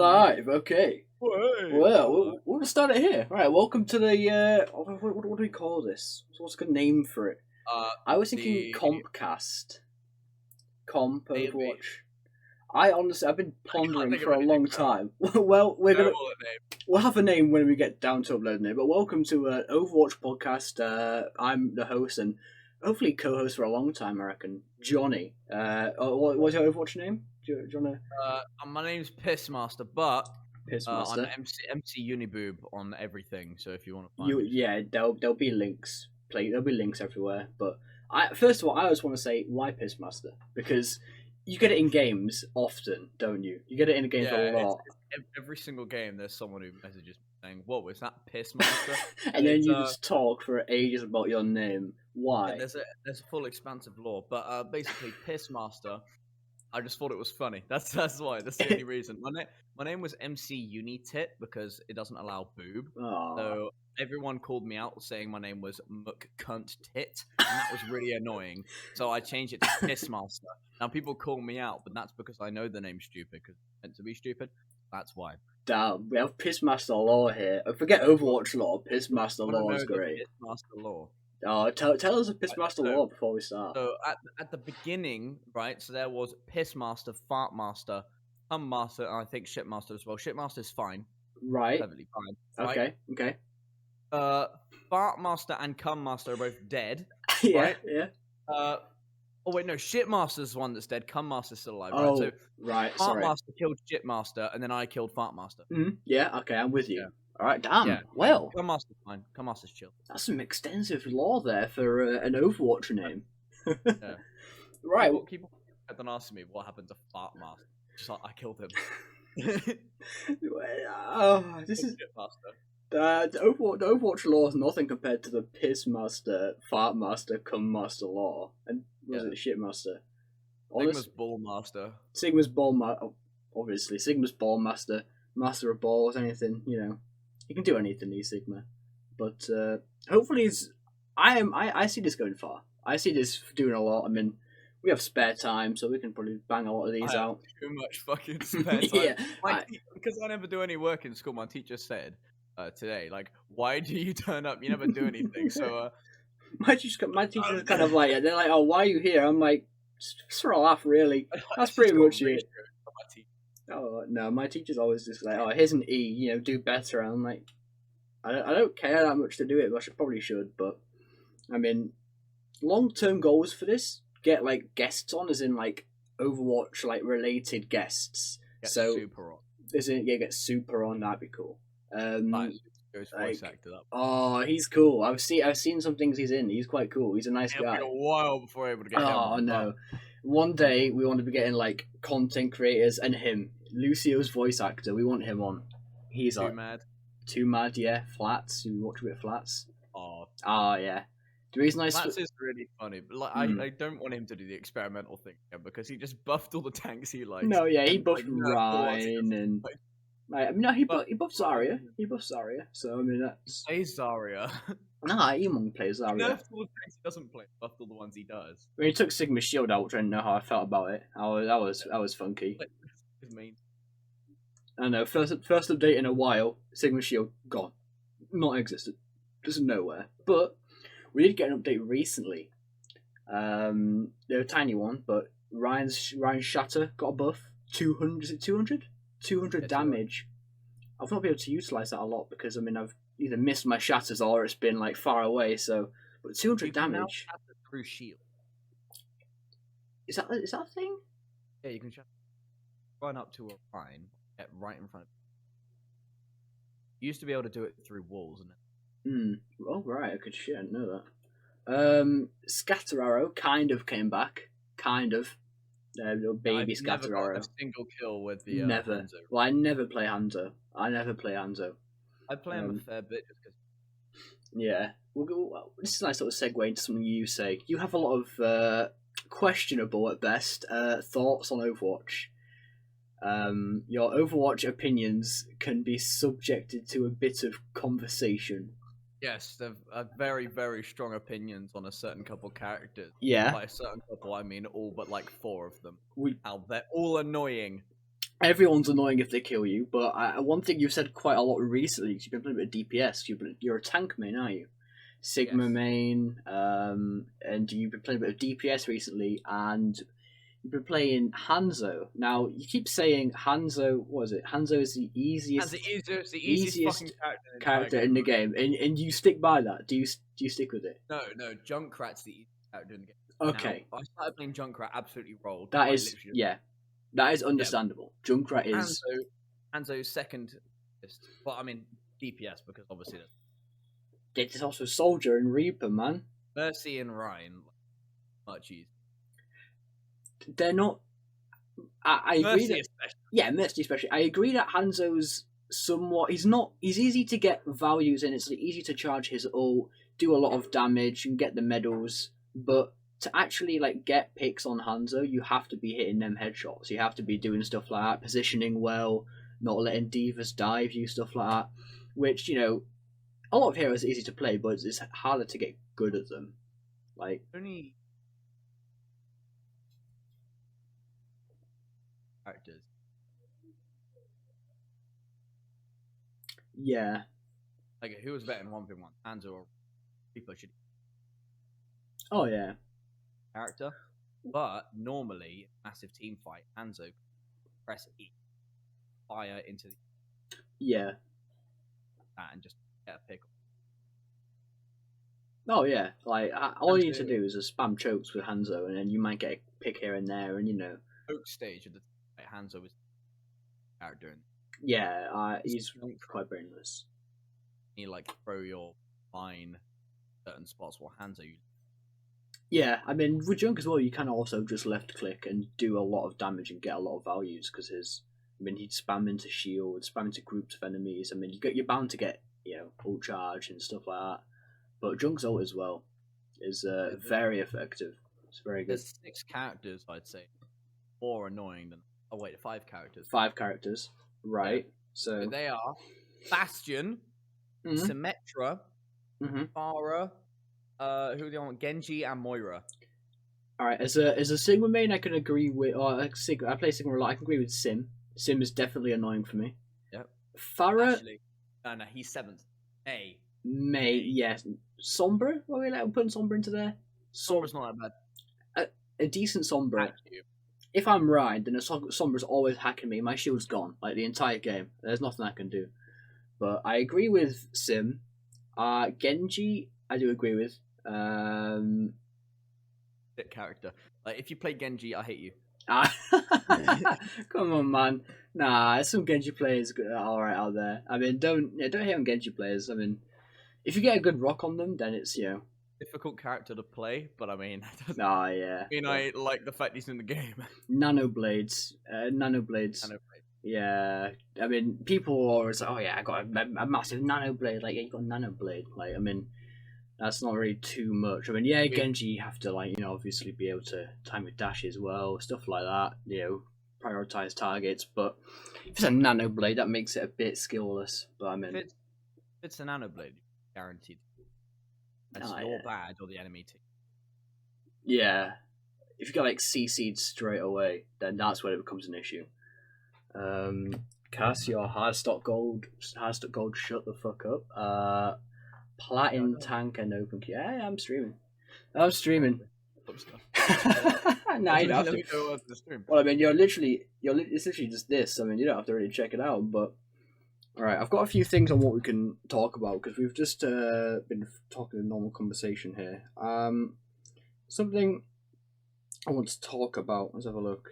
Live, okay. Wait, Well, we'll start it here. All right, welcome to the. What do we call this? What's a good name for it? uh, I was thinking the Compcast. Comp maybe Overwatch. I've been I can't pondering think for of a long anything better. time. Well, Terrible at name. we'll have a name when we get down to uploading it. But welcome to an Overwatch podcast. I'm the host and hopefully co-host for a long time. I reckon Johnny. What's your Overwatch name? Do you want to My name's Pissmaster, but I'm Pissmaster? MC Uniboob on everything. So if you want to find You me, just yeah, there'll be links. There'll be links everywhere. But I first of all, I always want to say why Pissmaster because you get it in games often, don't you? You get it in games a yeah, lot, every single game. There's someone who messages me saying, "Whoa, is that Pissmaster?" and And then it's you just talk for ages about your name. yeah, Why? there's a full expansive lore, but basically Pissmaster. I just thought it was funny. That's why. That's the only reason. My name was MC Unitit because it doesn't allow boob. Aw. So everyone called me out saying my name was Muck Cunt Tit, and that was really annoying. So I changed it to Pissmaster. Now people call me out, but that's because I know the name's stupid because it's meant to be stupid. That's why. Damn, we have Pissmaster Law here. Forget Overwatch Law. Pissmaster Want to Law know is the great. Pissmaster lore? Oh, tell us a Right, Pissmaster so Law before we start. So at the beginning, right? So there was Piss Master, Fart Master, Cum Master, and I think Shit Master as well. Shit Master's fine, Right. perfectly fine, right? Okay. Okay. Uh, Fart Master and Cum Master are both dead, Yeah. right? Yeah. Oh wait, no, Shit Master's the one that's dead. Cum Master's still alive, right? Oh, So right. Fart Sorry. Master killed Shit Master, and then I killed Fart Master. Yeah, okay, I'm with you. Yeah, All right, damn. yeah. Well, Cum Master's fine. Cum Master's chill. that's some extensive lore there for an Overwatch name. Yeah. Right. People kept on asking me what happened to Fart Master. Just like I killed him. Oh, this is Shit Master. the Overwatch lore is nothing compared to the Piss Master, Fart Master, Cum Master lore, and was Yeah. it Shit Master? Sigma's Ball Master. Sigma's Ball Master. Obviously, Sigma's Ball Master, Master of Balls, anything. You know, he can do anything. He's Sigma, but hopefully, I see this going far. I see this doing a lot. I mean, we have spare time, so we can probably bang a lot of these I have out. too much fucking spare time. Yeah, Because I never do any work in school. My teacher said today, like, why do you turn up? You never do anything. So my teacher's kind of like, they're like, oh, why are you here? I'm like, just for a laugh, really. That's pretty much it. Oh no, my teacher's always just like, oh, here's an E, you know, do better. And I'm like, I don't care that much to do it, but probably should. But I mean, long term goals for this: get like guests on, as in like Overwatch like related guests. Get So super on. as in get super on, that'd be cool. Goes like, voice actor up. Oh, he's cool. I've seen some things he's in. He's quite cool. He's a nice It'll guy. be a while before we're able to get him Oh on. no! One day we want to be getting like content creators and him, Lucio's voice actor. We want him on. He's Too like mad. too mad. Yeah, Flats. You watch a bit of Flats. Oh, Oh yeah. The reason I Flats is really funny, but like I don't want him to do the experimental thing again because he just buffed all the tanks he likes. no, yeah, he and, buffed like, nerfed the ones he Ryan doesn't and like. I mean, no, he But buffed Zarya. He buffed Zarya. So I mean that's Hey Zarya. nah. Emon plays He Zarya. nerfed all the tanks he doesn't play, buffed all the ones he does. When he took Sigma Shield out, which I didn't know how I felt about it. That was funky. Like, his main. I know. First update in a while. Sigma Shield gone, not existent, just nowhere. But we did get an update recently. They're a tiny one, but Ryan Shatter got a buff. 200. Is it 200? 200 Yeah, damage. I've not been able to utilize that a lot because I mean I've either missed my shatters or it's been like far away. So, but 200 You can now damage. shatter through shield. Is that a thing? Yeah, you can run up to a line, get right in front of you. Used to be able to do it through walls, and Oh right. I could shit. I didn't know that. Scatter Arrow kind of came back. Kind of. Little baby I've Scatter never Arrow. got a single kill with the Never. Hanzo. Well, I never play Hanzo. I play him a fair bit just because. Yeah. This is a nice sort of segue into something you say. You have a lot of questionable at best thoughts on Overwatch. Your Overwatch opinions can be subjected to a bit of conversation. Yes, they've very, very strong opinions on a certain couple characters. Yeah. By a certain couple, I mean all but like 4 of them. We How they're all annoying. everyone's annoying if they kill you, but one thing you've said quite a lot recently is you've been playing a bit of DPS. You're a tank main, aren't you? Sigma Yes. main, and you've been playing a bit of DPS recently, and you've been playing Hanzo. Now you keep saying Hanzo. What is it? Hanzo is the As easiest, it is, it's the easiest easiest fucking character in the character entire in the game. game, and you stick by that. Do you stick with it? No, Junkrat's the easiest character in the game. Okay, Now, I started playing Junkrat, absolutely rolled. that Like, is literally, yeah, that is yeah. understandable. Junkrat is Hanzo's second, but I mean DPS because obviously it's also Soldier and Reaper, man. Mercy and Ryan much easier. They're not. I agree Mercy that especially. yeah, Misty especially. I agree that Hanzo's somewhat. He's not. He's easy to get values in. It's easy to charge his ult, do a lot of damage, and get the medals. But to actually like get picks on Hanzo, you have to be hitting them headshots. You have to be doing stuff like that, positioning well, not letting divas dive you, stuff like that. Which a lot of heroes are easy to play, but it's harder to get good at them. Like Only characters. yeah, Like who was better in 1v1? Hanzo or Reaper should oh yeah, character. But normally, massive team fight, Hanzo press E, fire into yeah. that and just get a pick. Oh yeah, like all you need to Hanzo, do is just spam chokes with Hanzo, and then you might get a pick here and there, and Oak stage of the Hanzo was character and yeah, he's quite brainless. you like throw your line certain spots while Hanzo you Yeah, I mean with Junk as well, you can also just left click and do a lot of damage and get a lot of values because he'd spam into shield, spam into groups of enemies. I mean, you're bound to get ult charge and stuff like that. But Junk's ult as well is very effective. It's very good. There's 6 characters I'd say more annoying than 5 characters. 5 characters, right? Yeah. So they are Bastion, Symmetra, Pharah, who are the other one? Genji and Moira. All right, as a Sigma main, I can agree with. Or I play Sigma a lot. I can agree with Sim. Sim is definitely annoying for me. Yep. Pharah. Actually, no, he's 7th. A. May yes. Sombra. What are we putting Sombra into there? Sombra's not that bad. A decent Sombra. You. If I'm right, then a Sombra's always hacking me. My shield's gone like the entire game. There's nothing I can do. But I agree with Sim. Genji, I do agree with. Character. Like if you play Genji, I hate you. Come on, man. Nah, some Genji players are alright out there. I mean, don't hate on Genji players. I mean, if you get a good rock on them, then it's difficult character to play. But I mean, yeah. I mean, I like the fact he's in the game. Nanoblades. Yeah, I mean, people are always like, oh yeah, I got a massive nanoblade. Like, yeah, you got a nanoblade. Like, I mean, that's not really too much. I mean, yeah, Genji, you have to obviously be able to time your dash as well, stuff like that. Prioritize targets. But if it's a nanoblade, that makes it a bit skillless. But I mean, if it's a nanoblade, guaranteed. That's your bad or the enemy team. Yeah, if you got like CC'd straight away, then that's when it becomes an issue. Cassio, hardstock gold, shut the fuck up. Platin tank and open queue. Yeah, I'm streaming. No, you don't have to. Well, I mean, it's literally just this. I mean, you don't have to really check it out. But all right, I've got a few things on what we can talk about because we've just been talking a normal conversation here. Something I want to talk about. Let's have a look.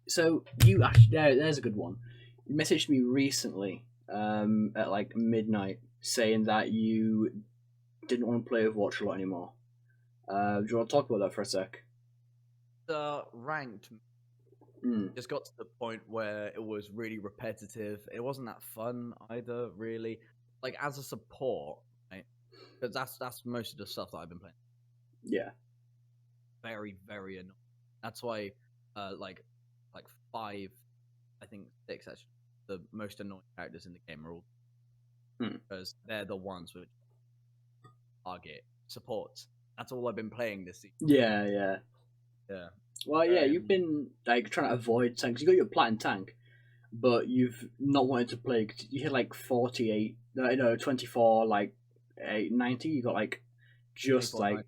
So you actually there's a good one. You messaged me recently at like midnight saying that you didn't want to play Overwatch a lot anymore. Do you want to talk about that for a sec? The ranked just got to the point where it was really repetitive. It wasn't that fun either, really. Like as a support, right? Because that's most of the stuff that I've been playing. Yeah. Very, very annoying. That's why, like 5, I think 6 actually, the most annoying characters in the game are all because they're the ones which target supports. That's all I've been playing this season. Yeah. Yeah. Well, yeah, you've been like trying to avoid tanks. You got your platinum tank, but you've not wanted to play. 'Cause you hit like 48, no, 24, like 90. You got like just 24, like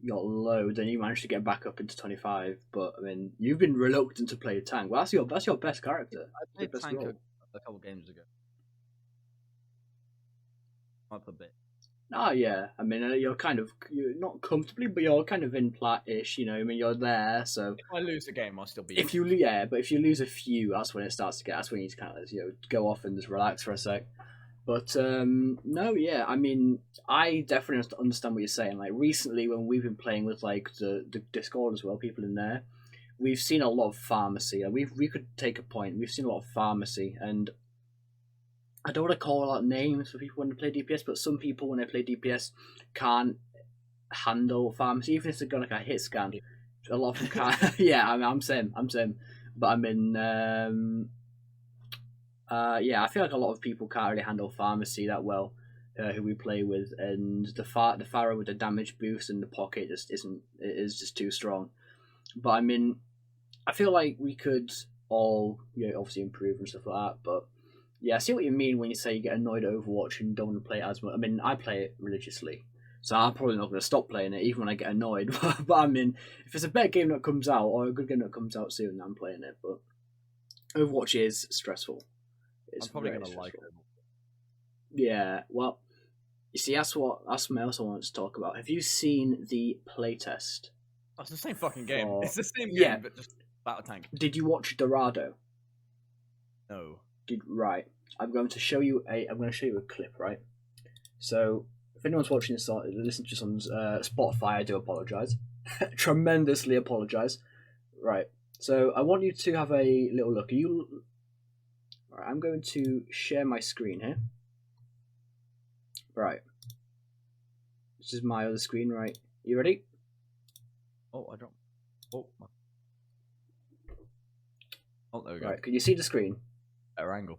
you got low, then you managed to get back up into 25. But I mean, you've been reluctant to play a tank. Well, that's your best character. I Your played best tank role. a couple games ago. Up a bit. Oh yeah, I mean, you're not comfortably, but you're kind of in plat-ish. You know, I mean, you're there. So If I lose a game, I'll still be. if you yeah, but if you lose a few, that's when it starts to get. That's when you need to kind of go off and just relax for a sec. But no, yeah, I mean, I definitely understand what you're saying. Like recently, when we've been playing with like the Discord as well, people in there, we've seen a lot of pharmacy. And we could take a point. We've seen a lot of pharmacy, and I don't want to call out names for people when they play DPS, but some people when they play DPS can't handle pharmacy, even if they've got like a hit scan. A lot of them can't. Yeah, I mean, I'm same. But I mean, yeah, I feel like a lot of people can't really handle pharmacy that well, who we play with, and the Pharaoh with the damage boost in the pocket just isn't. It is just too strong. But I mean, I feel like we could all, obviously improve and stuff like that. But yeah, I see what you mean when you say you get annoyed at Overwatch and don't want to play it as much. I mean, I play it religiously, so I'm probably not going to stop playing it even when I get annoyed. But I mean, if it's a better game that comes out or a good game that comes out soon, I'm playing it. But Overwatch is stressful. It's I'm probably very gonna like stressful. it. Yeah, well, you see, that's what I also wanted to talk about. Have you seen the playtest? Oh, it's the same fucking game. For- It's the same Yeah. game, but just battle tank. Did you watch Dorado? No. Right. I'm going to show you a clip, right? So if anyone's watching this on listen to this on Spotify, I do apologize. Tremendously apologize. Right. So I want you to have a little look. Right, I'm going to share my screen here. Right. This is my other screen, right? You ready? Oh, I don't. Oh, my... oh, there we go. Right. Can you see the screen? Better angle.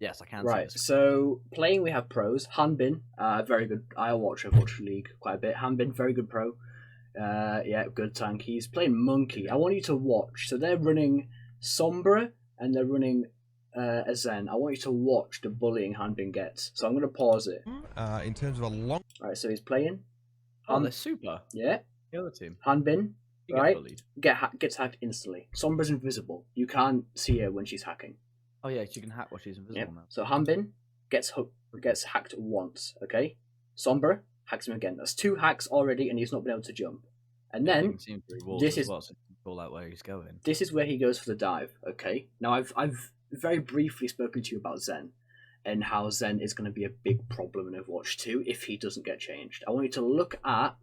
Yes, I can. Right. See So playing, we have pros. Hanbin, very good. I watch Overwatch League quite a bit. Hanbin, very good pro. Yeah, good tank. He's playing Monkey. I want you to watch. So they're running Sombra and they're running a Zen. I want you to watch the bullying Hanbin gets. So I'm going to pause it. In terms of a long... Right, so he's playing. Oh, they're super. Yeah. The other team. Hanbin, You right? Get gets hacked instantly. Sombra's invisible. You can't see her when she's hacking. Oh yeah, she can hack while she's invisible now. So Hanbin gets hacked once, okay? Sombra hacks him again. That's 2 hacks already, and he's not been able to jump. And then this is well, so call out where he's going. This is where he goes for the dive. Okay. Now I've very briefly spoken to you about Zen, and how Zen is going to be a big problem in Overwatch 2 if he doesn't get changed. I want you to look at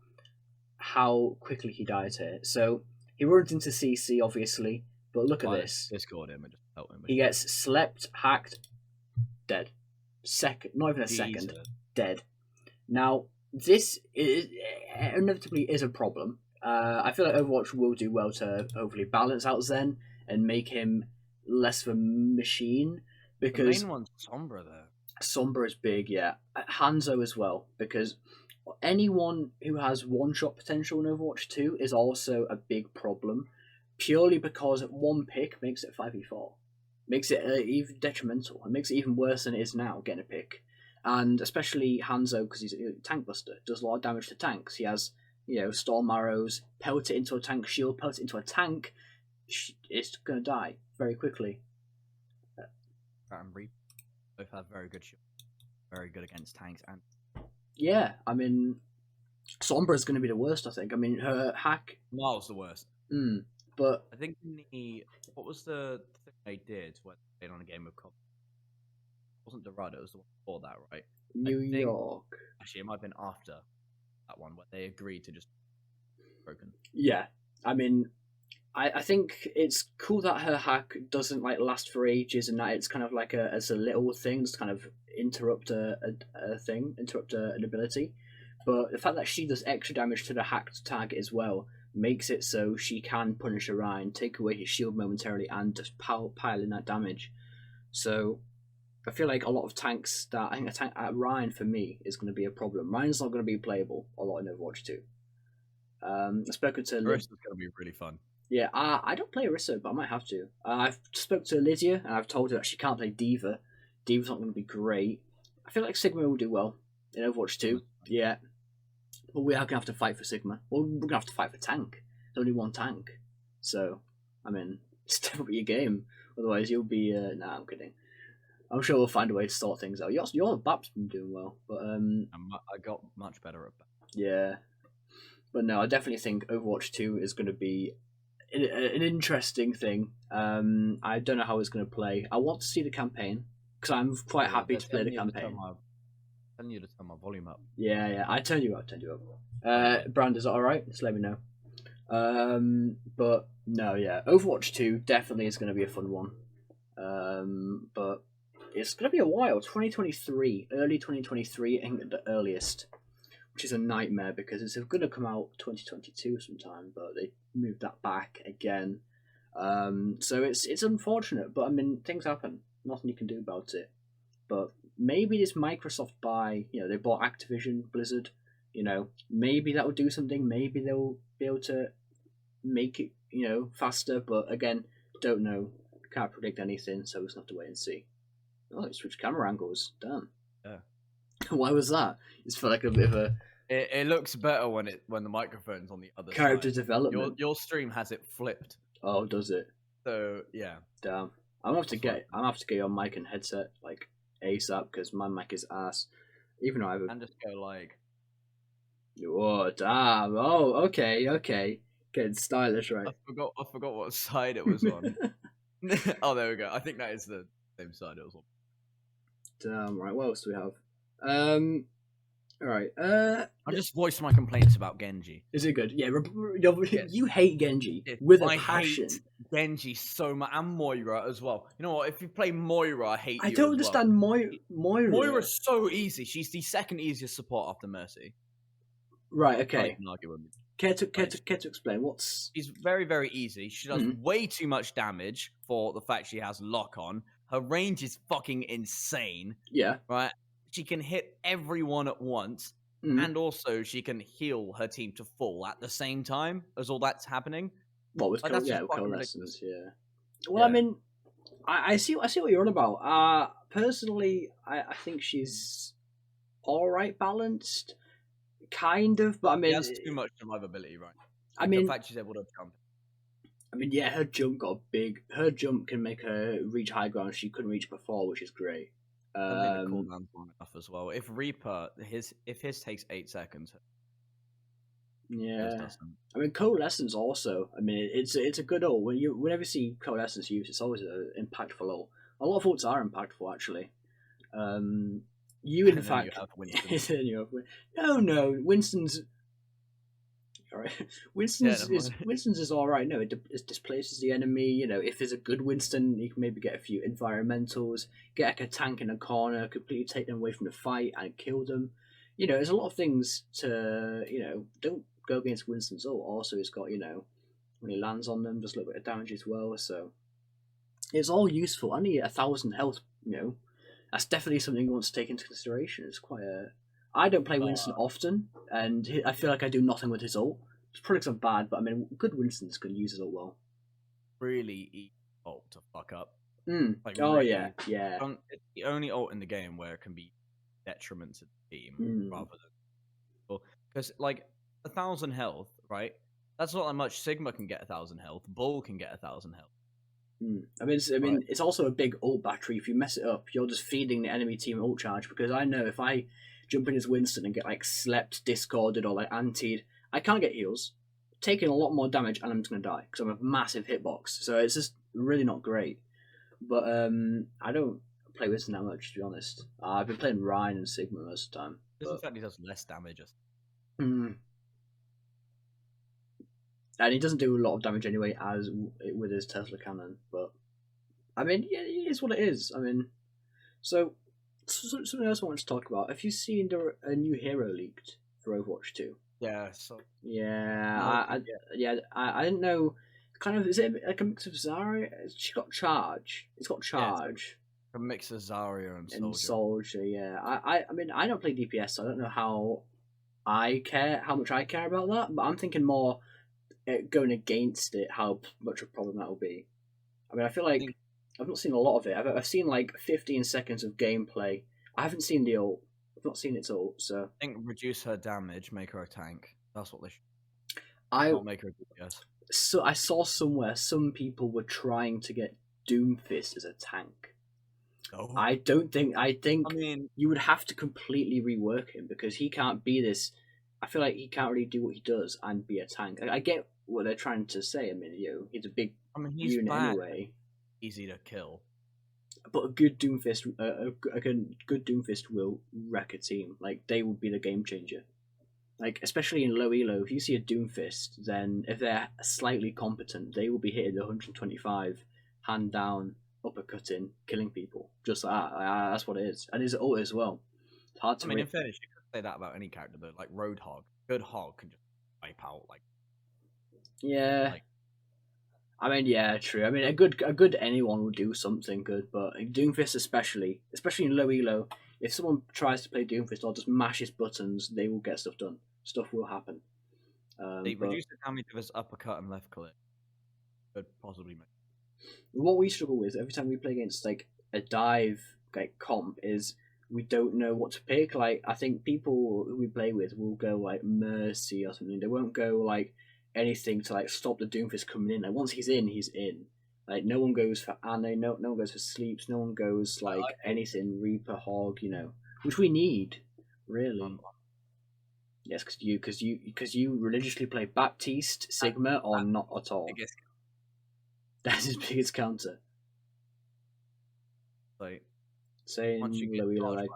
how quickly he dies here. So he runs into CC, obviously, but look at this. Discord him and just help him. He gets slept, hacked, dead. Not even a second, dead. Now this inevitably is a problem. I feel like Overwatch will do well to hopefully balance out Zen and make him less of a machine, because the main one's Sombra though. Sombra is big, yeah. Hanzo as well, because anyone who has one-shot potential in Overwatch 2 is also a big problem, purely because one pick makes it 5v4. Makes it even detrimental. It makes it even worse than it is now, getting a pick. And especially Hanzo, because he's a tank buster, does a lot of damage to tanks. He has, storm arrows, pelt it into a tank shield, pelt it into a tank, it's going to die very quickly. And Reap both have very good shield. Very good against tanks and... Yeah, I mean, Sombra's going to be the worst, I think. I mean, her hack... Marl's the worst. But... I think what was the thing they did when they played on a game of COD? It wasn't Dorado, it was the one before that, right? New York. Actually, it might have been after that one, where they agreed to just... broken. Yeah, I mean... I think it's cool that her hack doesn't last for ages, and that it's kind of like as a little thing, just kind of interrupt an ability. But the fact that she does extra damage to the hacked target as well makes it so she can punish Orion, take away his shield momentarily, and just pile in that damage. So I feel like a lot of tanks I think a tank at Ryan for me is going to be a problem. Ryan's not going to be playable a lot in Overwatch 2. I've spoken to First is going to be really fun. Yeah, I don't play Orisa, but I might have to. I've spoke to Lydia, and I've told her that she can't play Diva. Diva's not going to be great. I feel like Sigma will do well in Overwatch 2. Yeah, but we are going to have to fight for Sigma. Well, we're going to have to fight for tank. There's only one tank. So, I mean, step up your game. Otherwise, you'll be... Nah, I'm kidding. I'm sure we'll find a way to sort things out. Your BAP's been doing well, but... I got much better at that. Yeah. But no, I definitely think Overwatch 2 is going to be an interesting thing. I don't know how it's going to play. I want to see the campaign because I'm quite happy to play the campaign. I need to turn my volume up. Yeah. I turned you up. Brand, is that all right? Just let me know. But no, yeah, Overwatch 2 definitely is going to be a fun one. But it's going to be a while. 2023, early 2023, I think at the earliest, which is a nightmare because it's going to come out 2022 sometime, but they moved that back again. So it's unfortunate, but I mean things happen. Nothing you can do about it. But maybe this Microsoft buy, they bought Activision Blizzard. Maybe that will do something. Maybe they'll be able to make it, faster. But again, don't know. Can't predict anything, so we'll just have to wait and see. Oh, it switched camera angles. Damn. Yeah. Why was that? It's for like a bit of a. It looks better when the microphone's on the other character side. Development. Your stream has it flipped. Oh, does it? So yeah. Damn. I'm gonna have to get your mic and headset like ASAP because my mic is ass. Even though I have and just go like. Oh damn! Oh, okay. Getting stylish, right? I forgot what side it was on. Oh, there we go. I think that is the same side it was on. Damn right. What else do we have? All right. I just voiced my complaints about Genji. Is it good? Yeah. You hate Genji with a passion. Hate Genji so much, and Moira as well. You know what? If you play Moira, I hate you. I don't understand Moira. Moira's so easy. She's the second easiest support after Mercy. Right. Okay. Care to explain what's? She's very, very easy. She does way too much damage for the fact she has lock on. Her range is fucking insane. Yeah. Right. She can hit everyone at once, and also she can heal her team to full at the same time as all that's happening. What was coalescence? Yeah. Well, I mean, I see what you're on about. Personally, I think she's all right balanced. Kind of, but I mean, that's too much survivability, right? I mean, the fact she's able to jump. I mean, yeah, her jump got big. Her jump can make her reach high ground she couldn't reach before, which is great. I think the cooldown's long enough as well. If Reaper, if his takes 8 seconds, yeah. I mean, coalescence also. I mean, it's a good ult. Whenever you see coalescence used, it's always an impactful ult. A lot of ults are impactful actually. You in fact, no, Winston's. All right, Winston's is all right. No, it displaces the enemy. If there's a good Winston, you can maybe get a few environmentals, get like a tank in a corner, completely take them away from the fight and kill them. There's a lot of things to don't go against Winston's ult. Also, he's got when he lands on them, does a little bit of damage as well. So it's all useful. Only 1,000 health. That's definitely something you want to take into consideration. It's quite a. I don't play Winston often, and I feel like I do nothing with his ult. His products are bad, but I mean, good Winstons can use his ult well. Really easy ult to fuck up. Like, really, yeah. It's the only ult in the game where it can be detriment to the team rather than because 1,000 health, right? That's not that much. Sigma can get 1,000 health. Bull can get 1,000 health. I mean, it's also a big ult battery. If you mess it up, you're just feeding the enemy team ult charge. Because I know if I jump in as Winston and get slept, discorded, or antied, I can't get heals, taking a lot more damage, and I'm just gonna die because I'm a massive hitbox. So it's just really not great. But I don't play Winston that much, to be honest. I've been playing Ryan and Sigma most of the time. In fact, he does less damage. And he doesn't do a lot of damage anyway, as with his Tesla cannon. But I mean, yeah, it is what it is. I mean, so something else I wanted to talk about. Have you seen a new hero leaked for Overwatch 2? Yeah. I didn't know. Kind of, is it like a mix of Zarya? She got charge. It's got charge. Yeah, a mix of Zarya and Soldier. Yeah. I mean, I don't play DPS, so I don't know how much I care about that. But I'm thinking more going against it, how much of a problem that will be. I mean, I feel like I've not seen a lot of it. I've seen like 15 seconds of gameplay. I haven't seen the ult. I've not seen its ult, so I think reduce her damage, make her a tank. That's what they should. I Not make her a DPS. so I saw somewhere some people were trying to get Doomfist as a tank. Oh. I think I mean, you would have to completely rework him because he can't be this. I feel like he can't really do what he does and be a tank. I get what they're trying to say. I mean, he's a big he's unit bad. anyway. Easy to kill. But a good Doomfist, a good Doomfist will wreck a team. Like they will be the game changer. Like especially in low elo, if you see a Doomfist, then if they're slightly competent, they will be hitting 125, hand down, uppercutting, killing people. Just like that. That's what it is, and his ult as well. It's hard to. In fairness, you could say that about any character though. Like Roadhog, good hog can just wipe out. Like yeah. Like, I mean, yeah, true. I mean, a good anyone will do something good, but Doomfist especially in low elo, if someone tries to play Doomfist or just mashes buttons, they will get stuff done. Stuff will happen. they reduce the damage of his uppercut and left click. Could possibly make. What we struggle with every time we play against like a dive like comp is we don't know what to pick. Like I think people who we play with will go like Mercy or something. They won't go like anything to like stop the Doomfist coming in. Like once he's in, he's in. Like no one goes for Anne, no one goes for Sleeps, no one goes like anything Reaper Hog, which we need really. Yes, because you religiously play Baptiste, Sigma, or not at all. That's his biggest counter. Like saying Louis like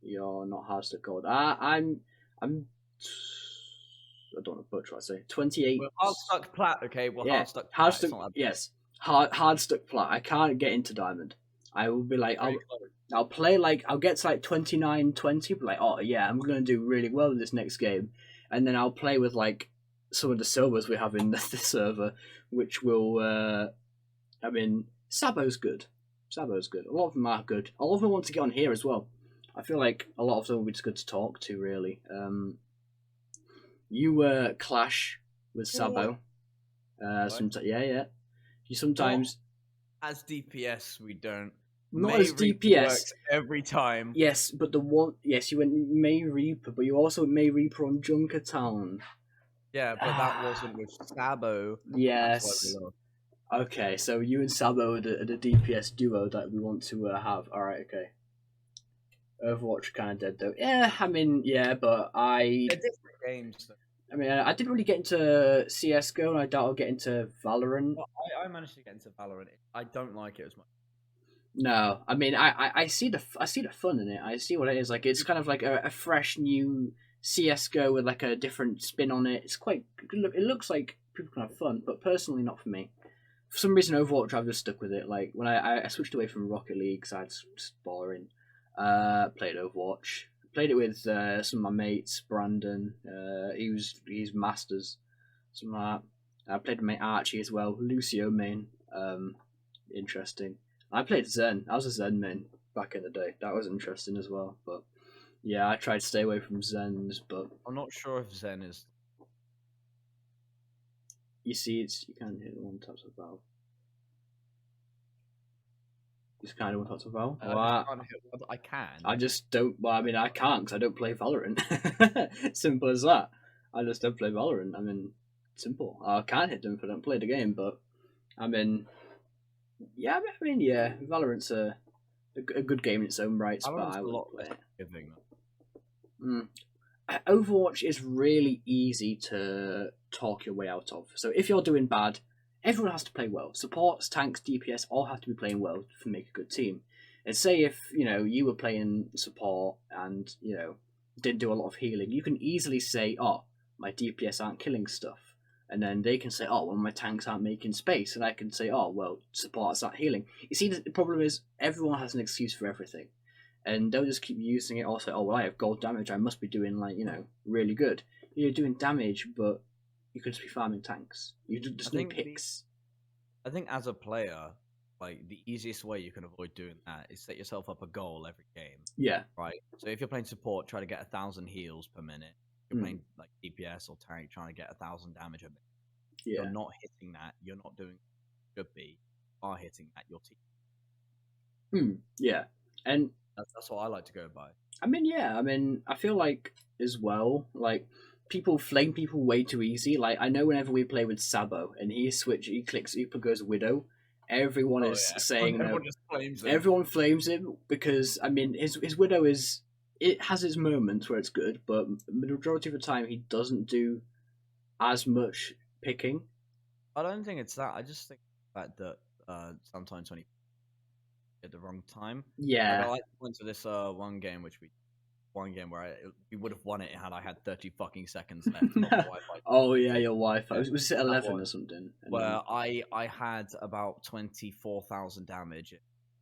you're not hard stuck gold. I'm I don't want to butcher what I say. 28. We're hard stuck plat, okay? We're yeah, hard stuck. Yes, hard stuck plat. I can't get into diamond. I will be like I'll play like I'll get to like 29, 20, but like oh yeah, I'm gonna do really well in this next game, and then I'll play with like some of the silvers we have in the server, which will. I mean, Sabo's good. Sabo's good. A lot of them are good. A lot of them want to get on here as well. I feel like a lot of them will be just good to talk to, really. You clash with Sabo. Sometimes, yeah. You sometimes. Not as DPS, we don't. Not as DPS. Works every time. Yes, but you went May Reaper, but you also May Reaper on Junkertown. Yeah, but that wasn't with Sabo. Yes. Okay, so you and Sabo are the DPS duo that we want to have. Alright, okay. Overwatch kind of dead though. Yeah, I mean, yeah, but They're different games. Though. I mean, I didn't really get into CS:GO, and I doubt I'll get into Valorant. Well, I managed to get into Valorant. I don't like it as much. No, I mean, I see the fun in it. I see what it is. Like, it's kind of like a fresh new CS:GO with like a different spin on it. It's quite. It looks like people can have fun, but personally, not for me. For some reason, Overwatch, I've just stuck with it. Like when I switched away from Rocket League because I was just boring. Played Overwatch. Played it with some of my mates. Brandon, he's masters, something like that. I played with my Archie as well. Lucio main, interesting. I played Zen. I was a Zen main back in the day. That was interesting as well. But yeah, I tried to stay away from Zens. But I'm not sure if Zen is. You see, you can't hit one taps of valve. Just kind of one taps of valve. I can. I just don't. Well, I mean, I can't because I don't play Valorant. Simple as that. I just don't play Valorant. I mean, simple. I can't hit them if I don't play the game. But I mean, yeah. Valorant's a good game in its own rights, but I wouldn't play it. Overwatch is really easy to talk your way out of. So if you're doing bad, everyone has to play well. Supports, tanks, DPS all have to be playing well to make a good team. And say if you were playing support and didn't do a lot of healing, you can easily say, "Oh, my DPS aren't killing stuff," and then they can say, "Oh, well, my tanks aren't making space," and I can say, "Oh, well, supports aren't healing." You see, the problem is everyone has an excuse for everything. And they'll just keep using it. Also, oh well, I have gold damage. I must be doing really good. You're doing damage, but you could just be farming tanks. You just need picks. I think as a player, like the easiest way you can avoid doing that is set yourself up a goal every game. Yeah. Right. So if you're playing support, try to get 1,000 heals per minute. If you're playing like DPS or tank, trying to get 1,000 damage a minute. you're Yeah. not hitting that. You're not doing what you should be. You are hitting that. Your team. Yeah. And That's what I like to go by. I mean, yeah. I mean, I feel like as well, like people flame people way too easy. Like I know whenever we play with Sabo and he clicks, he goes Widow. Everyone Oh is yeah, saying no. everyone just flames him. Everyone flames him because I mean his Widow is it has its moments where it's good, but the majority of the time he doesn't do as much picking. I don't think it's that. I just think the fact that sometimes when he at the wrong time, like I Yeah. like to point to this one game where we would have won it had I had 30 fucking seconds left. And not the Wi-Fi. Oh yeah, your Wi-Fi Yeah, was it that 11 one or something? And where then I had about 24,000 damage in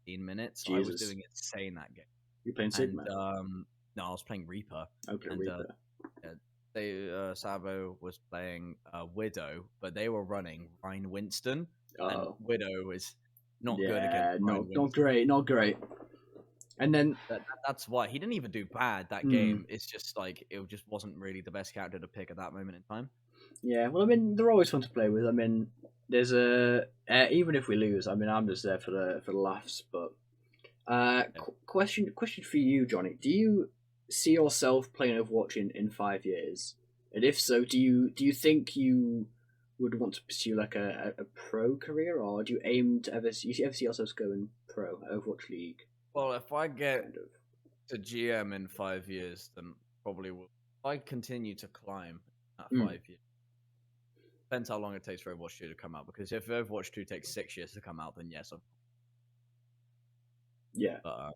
15 minutes. I was Jesus, doing insane that game, you're playing and Sigma. no, I was playing Reaper, Okay, and Reaper. Sabo was playing Widow, but they were running Ryan Winston, and Oh Widow is not good against yeah, Ryan not Winston. great, not great. And then That's why he didn't even do bad that game. It's just like it just wasn't really the best character to pick at that moment in time. yeah, well, I mean they're always fun to play with. I mean, there's a even if we lose, I mean I'm just there for the laughs. But Yeah. question for you, Johnny. Do you see yourself playing Overwatch in 5 years? And if so, do you think you would want to pursue like a pro career, or do you aim to ever see yourself going pro Overwatch League? Well, if I get Kind of. to GM in 5 years, then probably will. If I continue to climb at Mm, 5 years, depends how long it takes for Overwatch 2 to come out. Because if Overwatch 2 takes 6 years to come out, then yes, yeah. but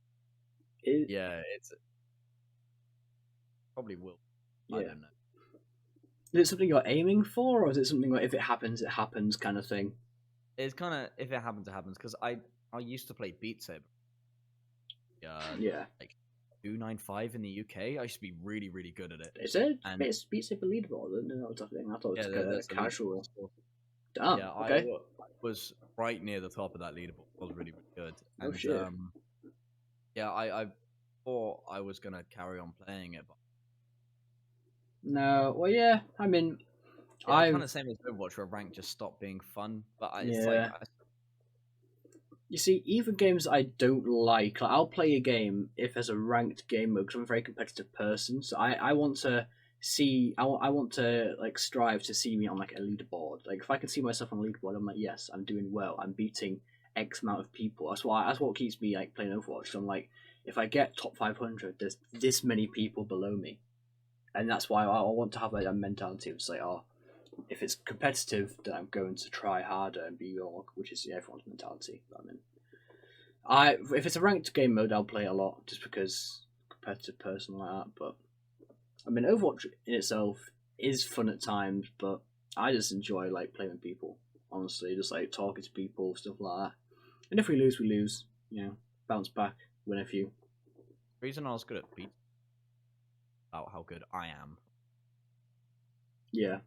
It, yeah, it's probably will. I yeah. don't know. Is it something you're aiming for, or is it something like if it happens kind of thing? It's kind of if it happens, it happens. Because I used to play Beat Saber, Yeah. like 295 in the UK. I used to be really really good at it, Is it and Beat Saber leaderboard? No, it's a thing. I thought it yeah, was kind of there's a casual. leaderboard. Damn. Yeah, Okay. I was right near the top of that leaderboard. I was really really good, Oh and shit. yeah, I thought I was gonna carry on playing it, but No. Well, yeah. I mean, yeah, kind I've of same as Overwatch, where rank just stopped being fun. But it's like yeah. You see, even games I don't like I'll play a game if there's a ranked game mode because I'm a very competitive person. So I want to see, I want to like strive to see me on like a leaderboard. Like if I can see myself on a leaderboard, I'm like, yes, I'm doing well. I'm beating X amount of people. That's what keeps me like playing Overwatch. So I'm like, if I get top 500, there's this many people below me, and that's why I want to have like a mentality of say, oh, if it's competitive, then I'm going to try harder and be more, which is everyone's mentality. I mean, if it's a ranked game mode, I'll play a lot just because competitive person like that. But I mean, Overwatch in itself is fun at times, but I just enjoy like playing with people. Honestly, just like talking to people, stuff like that. And if we lose, we lose. You know, bounce back, win a few. the reason I was good at Beat about how good I am. Yeah,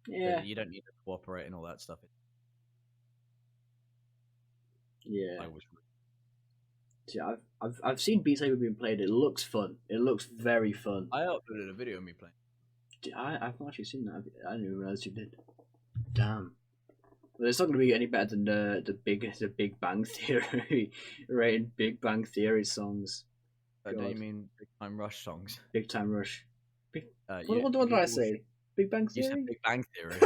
yeah, You don't need to cooperate and all that stuff. yeah. I was Yeah, I've seen Beat Saber being played. It looks fun. It looks very fun. I uploaded a video of me playing. I've not actually seen that. I didn't even realize you did. Damn. Well, it's not going to be any better than the Big Bang Theory rating Big Bang Theory songs. Don't you God, mean Big Time Rush songs? Big Time Rush. Big, You what did I will say? Big Bang You said Theory. Big Bang Theory.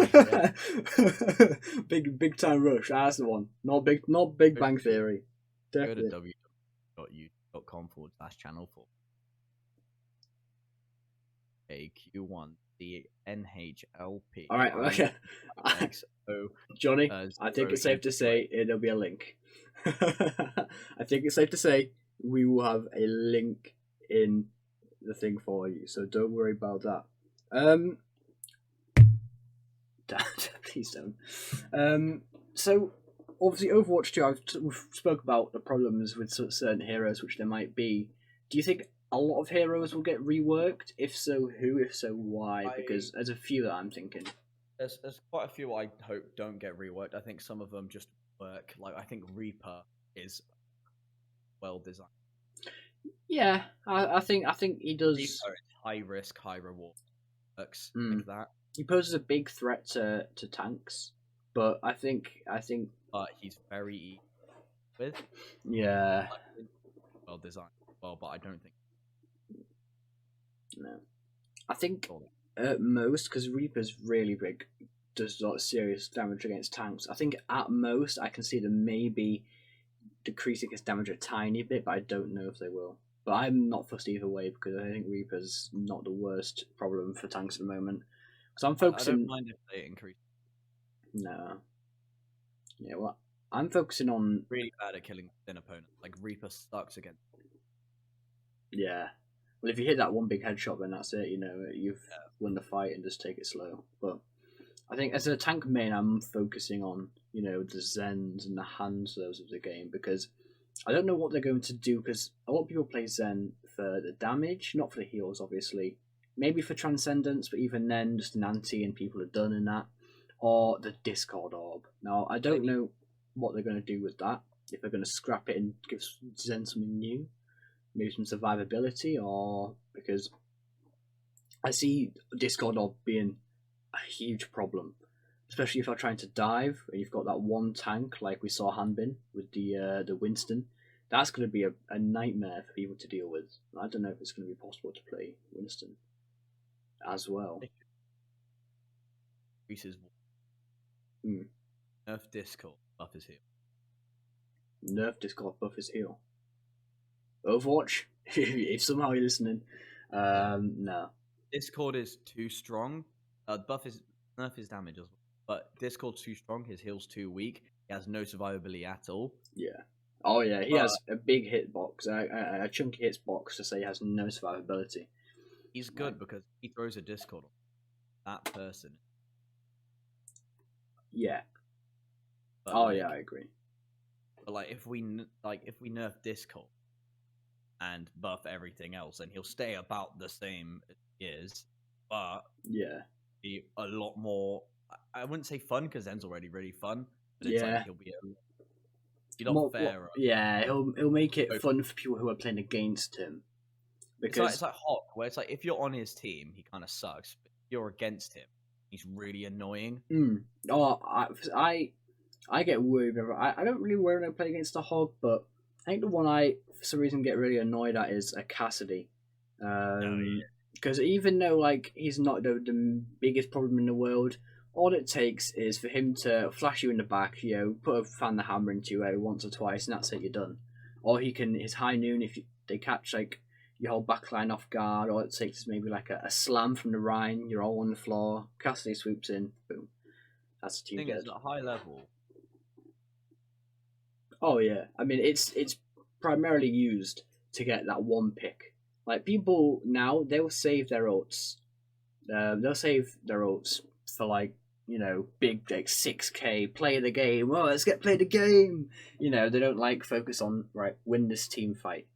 Yeah. Big Time Rush. Ah, that's the one. Not Big Bang Theory. Go to Definitely. www.youtube.com/channel for AQ1 the NHLP. All right. Okay. So, Johnny, I think it's safe to say there'll be a link. I think it's safe to say we will have a link in the thing for you, so don't worry about that. Please don't. So obviously, Overwatch 2, we've spoke about the problems with certain heroes, which there might be. Do you think a lot of heroes will get reworked? If so, who? If so, why? Because there's a few that I'm thinking. There's quite a few I hope don't get reworked. I think some of them just work. Like I think Reaper is well designed. Yeah, I think he does. Reaper is high risk, high reward. Works Mm. like that. He poses a big threat to tanks. But I think but he's very easy with. yeah, Like, well designed as well, but I don't think. no. I think Surely. at most, because Reaper's really big, does a lot of serious damage against tanks. I think at most I can see them maybe decreasing his damage a tiny bit, but I don't know if they will. But I'm not fussed either way because I think Reaper's not the worst problem for tanks at the moment. Because I'm I don't focusing. mind if they increase. No, yeah, well, I'm focusing on. Really bad at killing thin opponents. Like Reaper sucks against. Yeah, well, if you hit that one big headshot, then that's it. You know, you've Yeah. won the fight and just take it slow. But I think as a tank main, I'm focusing on the Zens and the Hanzos of the game because I don't know what they're going to do because a lot of people play Zen for the damage, not for the heals, obviously. Maybe for Transcendence, but even then, just an anti and people are done in that. Or the Discord Orb. Now, I don't know what they're going to do with that. If they're going to scrap it and give Zen something new, maybe some survivability, or because I see Discord Orb being a huge problem, especially if you're trying to dive and you've got that one tank like we saw Hanbin with the Winston. That's going to be a nightmare for people to deal with. I don't know if it's going to be possible to play Winston as well. Increases. Mm. Nerf Discord buff is here. Nerf Discord buff his heal. Overwatch, if somehow you're listening, no. Discord is too strong. Buff is nerf his damage as well. But Discord's too strong. His heal's too weak. He has no survivability at all. Yeah. Oh yeah, he But has a big hitbox, a chunky hitbox to say he has no survivability. he's good because he throws a Discord on that person. Yeah. But yeah, I agree. But if we nerf Discord and buff everything else, then he'll stay about the same as he is, but yeah, be a lot more. I wouldn't say fun because Zen's already really fun, but it's yeah. he'll be a lot fairer. Yeah, he'll make it fun for people who are playing against him. Because it's like Hawk, where it's like if you're on his team, he kind of sucks. But if you're against him, he's really annoying. Oh, I get worried. I don't really worry when I play against a hog, but I think the one I for some reason get really annoyed at is a Cassidy. Because even though he's not the biggest problem in the world, all it takes is for him to flash you in the back, put a fan the hammer into you once or twice, and that's it. You're done. Or he can his high noon if they catch your whole backline off guard. All it takes is maybe a slam from the Rhine. You're all on the floor. Cassidy swoops in. Boom. That's the team Thing dead. is, at high level. Oh yeah, I mean it's primarily used to get that one pick. Like people now, they'll save their ults. They'll save their ults for big 6K play the game. Oh, let's play the game. They don't focus on win this team fight.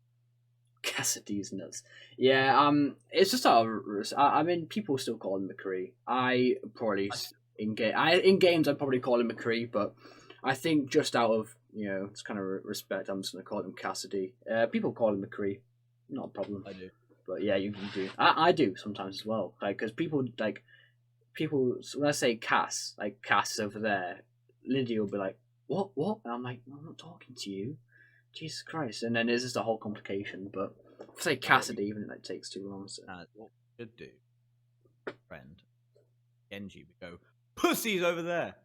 Cassidy's nuts. Yeah, it's just I mean, people still call him McCree. I probably in games I'd probably call him McCree, but I think just out of it's kind of respect, I'm just gonna call him Cassidy. People call him McCree, not a problem. I do, but yeah, you do. I do sometimes as well. Because people when I say Cass, Cass over there, Lydia will be like, what? And I'm like, I'm not talking to you. Jesus Christ! And then there's just a whole complication. But if I say Cassidy, even if it takes too long. So. What we should do, friend Genji, we go pussies over there.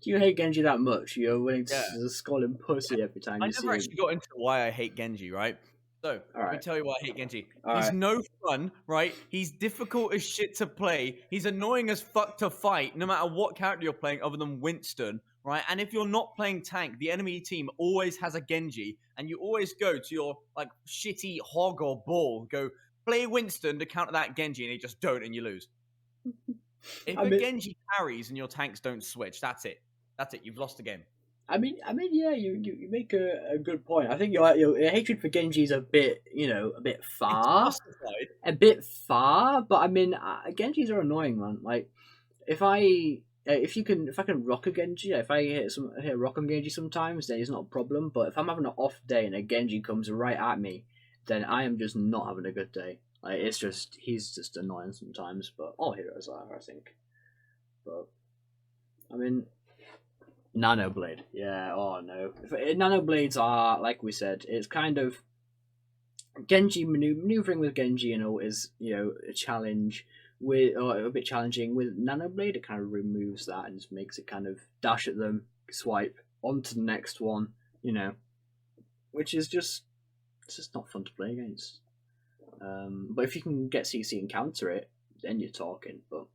Do you hate Genji that much? You're willing to just call him pussy every time you see him? I never actually got into why I hate Genji, right? So, let me tell you why I hate Genji. He's no fun, right? He's difficult as shit to play. He's annoying as fuck to fight, no matter what character you're playing other than Winston, right? And if you're not playing tank, the enemy team always has a Genji, and you always go to your, shitty hog or bull, go, play Winston to counter that Genji, and they just don't, and you lose. If Genji carries and your tanks don't switch, that's it. That's it. You've lost the game. I mean, yeah, you make a good point. I think your hatred for Genji is a bit, a bit far. A bit far, but I mean, Genjis are annoying, man. If I can rock a Genji, if I hit a rock on Genji sometimes, then it's not a problem. But if I'm having an off day and a Genji comes right at me, then I am just not having a good day. He's just annoying sometimes. But all heroes are, I think. But I mean, Nano Blade. Yeah. Oh no. Nano Blades are like we said. It's kind of Genji maneuvering with Genji and all is a challenge with or a bit challenging with Nano Blade. It kind of removes that and just makes it kind of dash at them, swipe onto the next one. Which is just it's just not fun to play against. But if you can get CC and counter it, then you're talking. But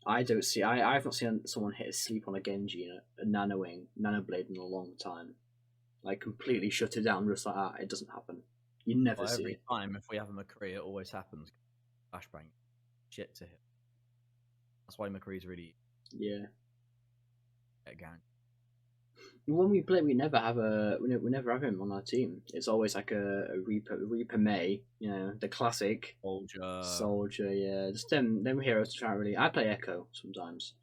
I don't see. I've not seen someone hit a sleep on a Genji a Nano Blade in a long time. Like completely shut it down just like that. It doesn't happen. You never see Every it. time if we have a McCree, it always happens. Flashbang, shit to him. That's why McCree's really Yeah. again. When we play, we never have him on our team. It's always like a Reaper May, the classic soldier. Yeah, just them heroes to try really. I play Echo sometimes,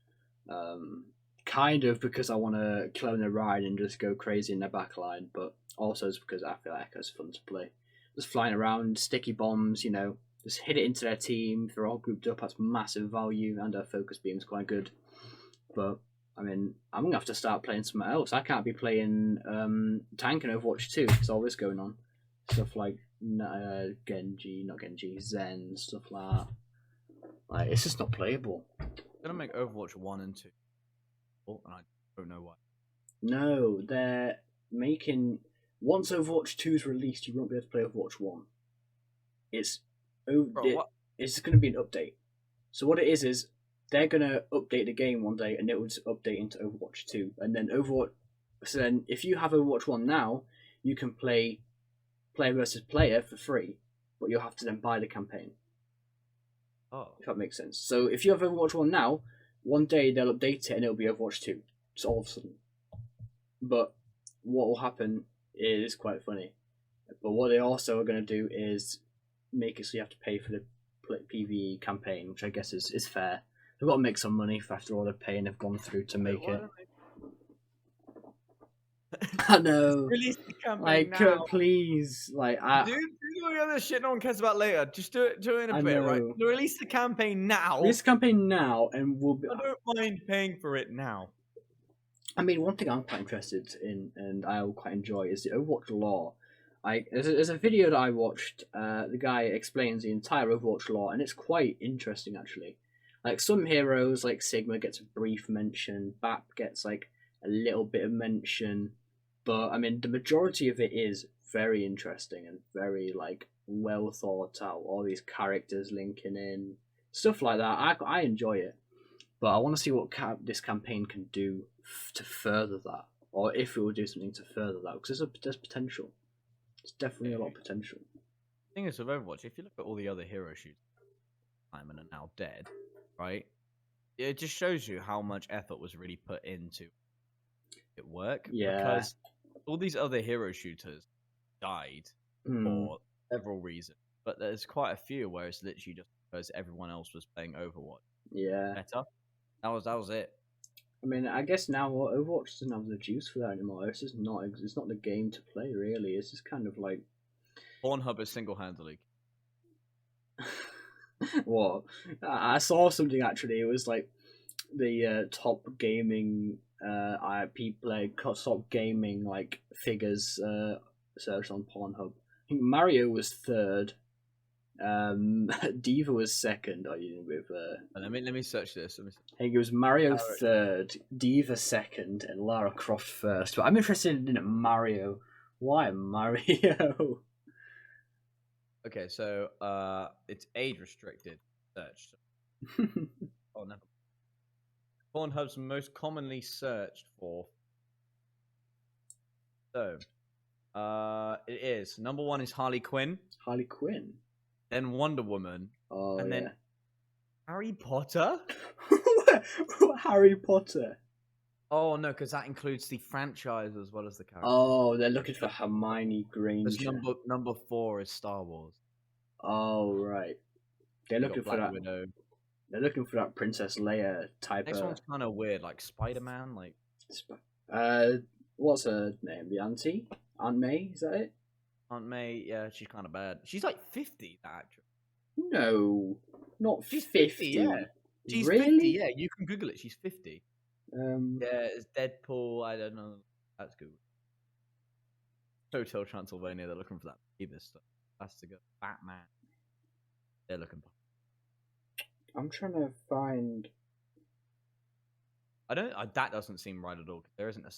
kind of because I want to clone a ride and just go crazy in their backline, but also it's because I feel Echo's fun to play. Just flying around, sticky bombs, just hit it into their team. If they're all grouped up, that's massive value, and our focus beam's quite good. But I mean, I'm gonna have to start playing something else. I can't be playing tank and Overwatch 2. There's all this going on, stuff like Genji, Zen, stuff like that. Like it's just not playable. I'm gonna make Overwatch 1 and 2, and I don't know why. No, they're making once Overwatch 2 is released, you won't be able to play Overwatch 1. It's it's going to be an update. So what it is they're going to update the game one day and it will just update into Overwatch 2. And then so then if you have Overwatch 1 now, you can play player versus player for free, but you'll have to then buy the campaign. Oh. If that makes sense. So if you have Overwatch 1 now, one day they'll update it and it'll be Overwatch 2. Just all of a sudden. But what will happen is quite funny. But what they also are going to do is make it so you have to pay for the PvE campaign, which I guess is fair. They've got to make some money after all the pain they've gone through to make it. I know. Release the campaign now. Please, do the other shit no one cares about later. Just do it in a bit, right? Release the campaign now. Release the campaign now, and we'll be. I don't mind paying for it now. I mean, one thing I'm quite interested in, and I'll quite enjoy, is the Overwatch lore. There's a video that I watched. The guy explains the entire Overwatch lore, and it's quite interesting actually. Like some heroes, like Sigma gets a brief mention, BAP gets like a little bit of mention, but I mean the majority of it is very interesting and very like well thought out. All these characters linking in, stuff like that. I enjoy it, but I want to see what this campaign can do to further that, or if it will do something to further that, because there's potential. It's definitely a lot of potential. The thing is with Overwatch, if you look at all the other hero shoots and are now dead, right? It just shows you how much effort was really put into it work. Yeah. Because all these other hero shooters died for several reasons, but there's quite a few where it's literally just because everyone else was playing Overwatch. Yeah. Better. That was it. I mean, I guess now Overwatch doesn't have the juice for that anymore. It's just not. It's not the game to play, really. It's just kind of like Pornhub is single-handedly. What? I saw something actually. It was like the top gaming top gaming like figures searched on Pornhub. I think Mario was third. Diva was second. With let me search this. I think it was Mario third, Diva second, and Lara Croft first. But I'm interested in Mario. Why Mario? Okay, so it's age restricted search. Oh no. Pornhub's most commonly searched for. So, it is number 1 is Harley Quinn. Harley Quinn. Then Wonder Woman. Oh, and yeah. then Harry Potter. Harry Potter. Oh no, because that includes the franchise as well as the character. Oh, they're looking for Hermione Granger. Number 4 is Star Wars. Oh right, they're looking for that. Widow. They're looking for that Princess Leia type. Next one's kind of weird, like Spider-Man. Like, what's her name? The auntie, Aunt May. Is that it? Aunt May. Yeah, she's kind of bad. She's like 50. That actress. No, not she's 50. Yeah, she's really? 50. Yeah, you can Google it. She's 50. Yeah, it's Deadpool. I don't know. That's good. Hotel Transylvania. They're looking for that Bieber stuff. That's to go. Batman. They're looking for. I'm trying to find. I don't. That doesn't seem right at all. There isn't a.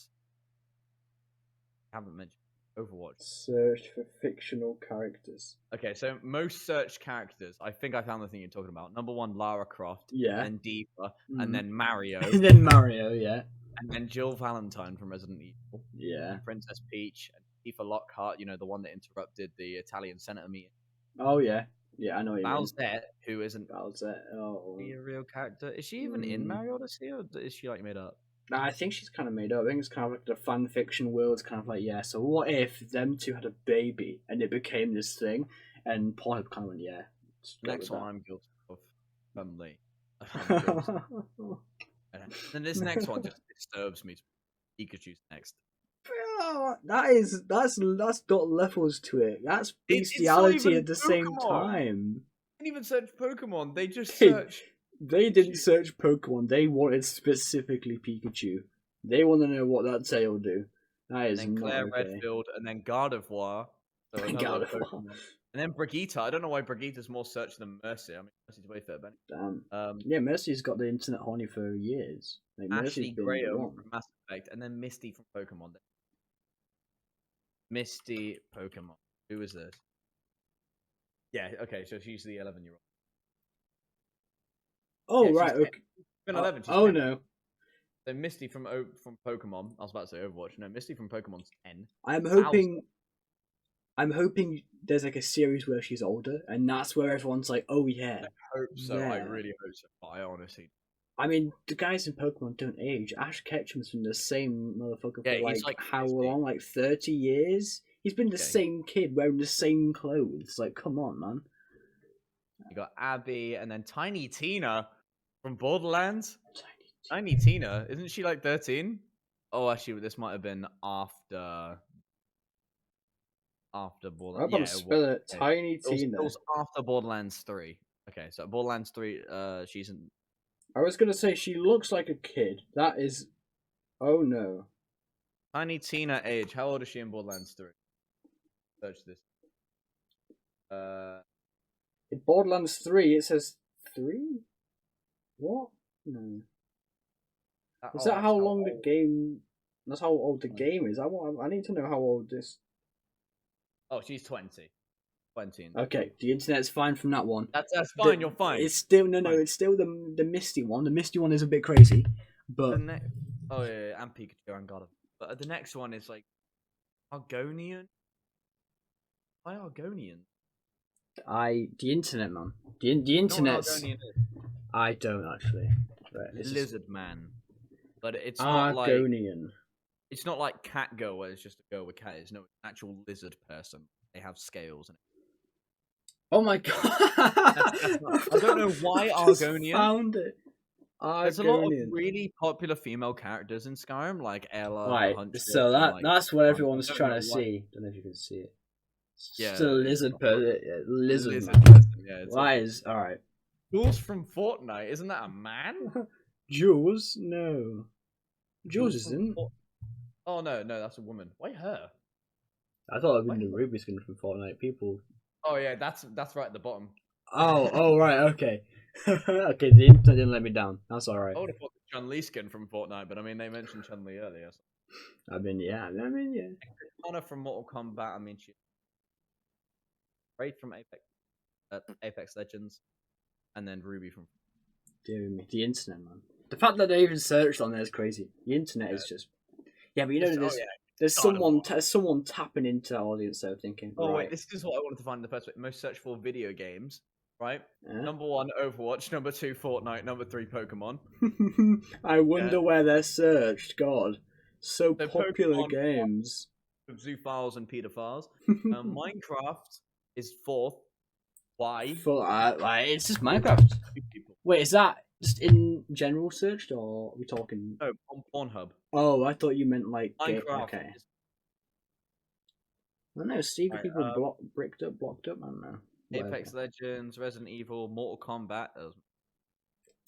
I haven't mentioned Overwatch. Search for fictional characters. Okay, so most search characters. I think I found the thing you're talking about. Number 1, Lara Croft. Yeah. Then Diva, and then Mario, and then Mario. Yeah. and then Jill Valentine from Resident Evil. Yeah. And Princess Peach and Tifa Lockhart. You know, the one that interrupted the Italian senator meeting. Oh yeah. Yeah, I know what you mean. Bowsette, who isn't Bowsette. Oh. a real character. Is she even in Mario Odyssey, or is she like made up? Nah, I think she's kind of made up. I think it's kind of like the fan fiction world. It's kind of like, yeah, so what if them two had a baby and it became this thing? And Paul kind of went, yeah. Next one, I'm guilty of family. And this next one just disturbs me. Pikachu's next. Bro, that's got levels to it. That's bestiality at the same time. They didn't even search Pokemon. They just searched. They didn't search Pokemon. They wanted specifically Pikachu. They want to know what that tail do. That is and then Claire not okay. Redfield, and then Gardevoir. So Gardevoir. And then Brigitte. I don't know why Brigitte's more searched than Mercy. I mean, Mercy's way fair, but damn. Yeah, Mercy's got the internet horny for years. Like, Ashley Graham from Mass Effect, and then Misty from Pokemon. Misty Pokemon. Who is this? Yeah, okay, so she's the 11-year-old. Oh, yeah, right, okay. Been 11, oh, no. So Misty from Pokemon. I was about to say Overwatch. No, Misty from Pokemon's 10. I'm hoping there's like a series where she's older, and that's where everyone's like, "Oh yeah." I hope so. Yeah. I really hope so. But I honestly. I mean, the guys in Pokemon don't age. Ash Ketchum's been the same motherfucker for like how long? Like 30 years. He's been the same kid wearing the same clothes. Like, come on, man. You got Abby, and then Tiny Tina from Borderlands. Tiny Tina, isn't she like 13? Oh, actually, this might have been after Borderlands. I'm gonna spell it. Tiny Tina. It was after Borderlands 3. Okay, so Borderlands 3, she's in. I was gonna say she looks like a kid. That is. Oh no. Tiny Tina age. How old is she in Borderlands 3? Search this. In Borderlands 3, it says 3? What? No. Is that how long the game... That's how old the game is. I need to know how old this... Oh, she's 20. 20. Okay, the internet's fine from that one. That's fine, you're fine. It's still... No, it's still the Misty one. The Misty one is a bit crazy, but... Oh, yeah, and Pikachu and God. But the next one is like... Argonian? Why Argonian? The internet, man. The internet's... I don't actually. Right, Lizard man. But it's not Argonian. It's not like cat girl where it's just a girl with cat. It's no actual lizard person. They have scales. Oh my god! I don't know why Argonian. Found it. There's a lot of really popular female characters in Skyrim, like Ella. Right, so that's what everyone's trying to see. Don't know if you can see it. Yeah, it's a lizard person. Lizard man. Yeah, why is alright? Jules from Fortnite, isn't that a man? Jules? No. Jules isn't. Oh no, that's a woman. Why her? I thought it would be the Ruby skin from Fortnite. People. Oh yeah, that's right at the bottom. Oh right, okay. Okay, the internet didn't let me down. That's alright. I would have thought the Chun-Li skin from Fortnite, but I mean they mentioned Chun-Li earlier. So. I mean yeah. Honor from Mortal Kombat. I mean she. Raid from Apex Legends, and then Ruby from. Dude, the internet, man. The fact that they even searched on there is crazy. The internet is just. Yeah, but you know, there's someone tapping into the audience though, thinking. Oh right. Wait, this is what I wanted to find in the first place. Most searched for video games, right? Yeah. Number 1, Overwatch. Number 2, Fortnite. Number 3, Pokemon. I wonder where they're searched. God, so popular Pokemon, games. Zoophiles and pedophiles. Minecraft is 4th. Why? It's just Minecraft. Wait, is that just in general searched, or are we talking? No, on Pornhub. Oh, I thought you meant like Minecraft. Okay. I don't know. Secret people blocked up. I don't know. Apex Legends, Resident Evil, Mortal Kombat.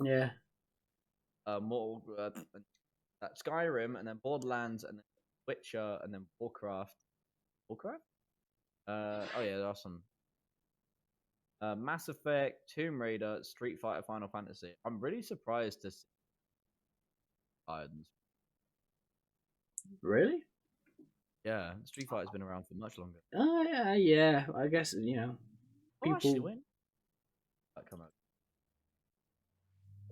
Yeah. Skyrim, and then Borderlands, and then Witcher, and then Warcraft. Warcraft? Oh yeah, there are some. Mass Effect, Tomb Raider, Street Fighter, Final Fantasy. I'm really surprised to see Titans. Really? Yeah, Street Fighter's been around for much longer. Oh yeah. I guess Oh, actually, people. when that come out?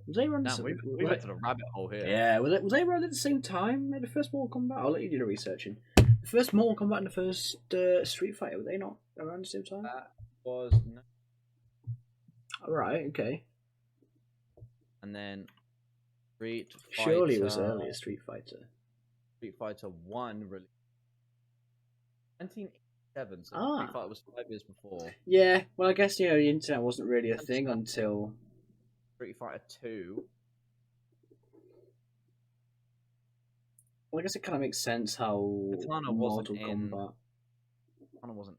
Was they around? Damn, we went to the rabbit hole here. Yeah, was they around at the same time? The first Mortal Kombat. I'll let you do the researching. The first Mortal Kombat and the first Street Fighter, were they not around the same time? That was Right. Okay. and then Street Fighter. Surely it was earlier Street Fighter. Street Fighter 1 released 1987, so Ah. Street Fighter was 5 years before. Yeah. Well, I guess the internet wasn't really a thing until Street Fighter 2. Well, I guess it kind of makes sense how Katana Mortal wasn't in. Kombat. Katana wasn't.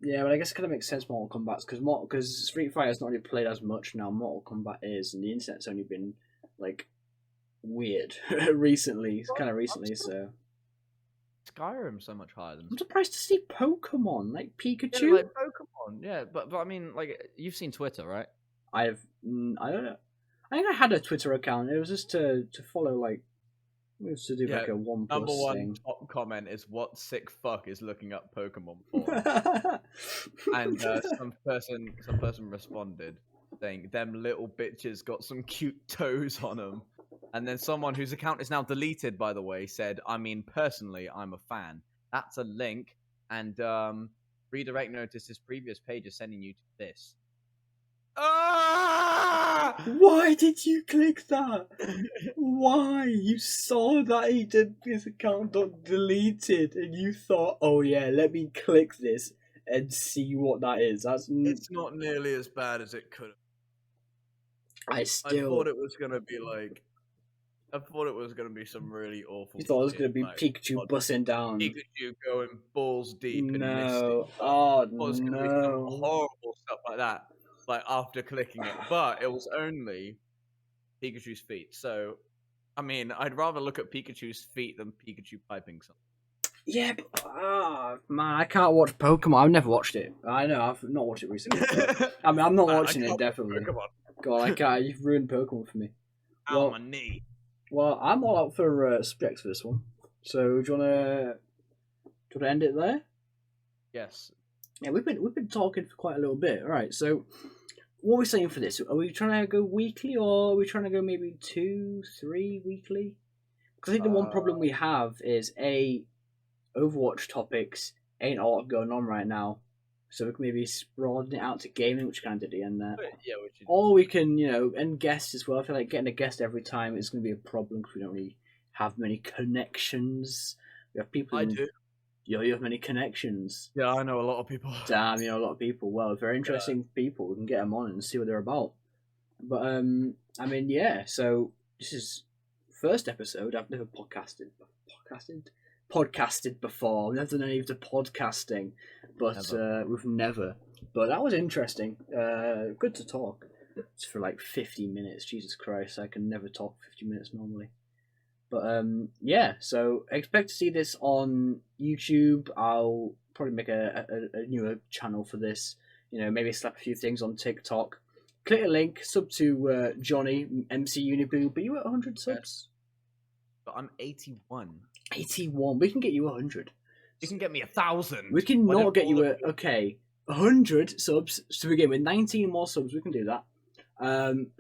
Yeah, but I guess it kind of makes sense Mortal Kombat's because Street Fighter's not really played as much now. Mortal Kombat is, and the internet's only been like weird recently, kind of recently. So Skyrim so much higher than. I'm surprised to see Pokemon like Pikachu. Yeah, like Pokemon, yeah, but I mean, like you've seen Twitter, right? I don't know. I think I had a Twitter account. It was just to follow like. It was to do like a one plus Number one thing. top comment is what sick fuck is looking up Pokemon for, and some person responded saying them little bitches got some cute toes on them, and then someone whose account is now deleted, by the way, said, I mean personally I'm a fan. That's a link, and redirect notice his previous page is sending you to this. Ah! Why did you click that? Why? You saw that his account got deleted and you thought, oh yeah, let me click this and see what that is. It's not nearly as bad as it could have. I thought it was gonna be like. I thought it was gonna be some really awful. You thought it was shit, gonna be like, Pikachu busting down. Pikachu going balls deep and no. missing. Oh It was gonna be some horrible stuff like that. Like after clicking it, but it was only Pikachu's feet. So, I mean, I'd rather look at Pikachu's feet than Pikachu piping something. Yeah, but, man, I can't watch Pokemon. I've never watched it. I know I've not watched it recently. But, I mean, I'm not watching it definitely. God, I can't. You've ruined Pokemon for me. Ow, my knee. Well, I'm all out for subjects for this one. So, do you wanna end it there? Yes. Yeah, we've been talking for quite a little bit. All right, so what are we saying for this? Are we trying to go weekly, or are we trying to go maybe 2-3 weekly? Because I think the one problem we have is Overwatch topics ain't a lot going on right now, so we can maybe broaden it out to gaming, which kind of did the end there. Yeah, or we can, and guests as well. I feel like getting a guest every time is going to be a problem because we don't really have many connections. We have people. I do. You have many connections. Yeah, I know a lot of people. Damn, you know a lot of people. Well, if they're interesting people, we can get them on and see what they're about. But I mean, yeah. So this is first episode. I've never podcasted before. I've never done any of the podcasting, but we've never. But that was interesting. Good to talk. It's for like 50 minutes. Jesus Christ, I can never talk 50 minutes normally. But yeah, so expect to see this on YouTube. I'll probably make a newer channel for this. Maybe slap a few things on TikTok. Click a link, sub to Johnny, MC Uniboo. But you at 100 subs? But I'm 81. 81. We can get you 100. You can get me 1,000. We can not get you 100 subs to begin with. 19 more subs. We can do that.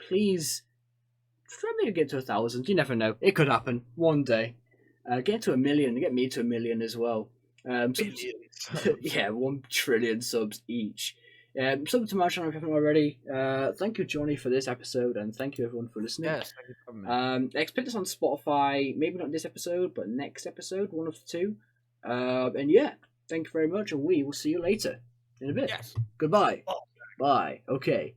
Please. Try me to get to 1,000. You never know. It could happen one day. Get to 1 million. Get me to 1 million as well. Yeah, 1 trillion subs each. Sub to my channel if you haven't already. Thank you, Johnny, for this episode, and thank you everyone for listening. Yes, thank you for having me. Expect us on Spotify. Maybe not this episode, but next episode, one of the two. And yeah, thank you very much, and we will see you later in a bit. Yes. Goodbye. Bye. Okay.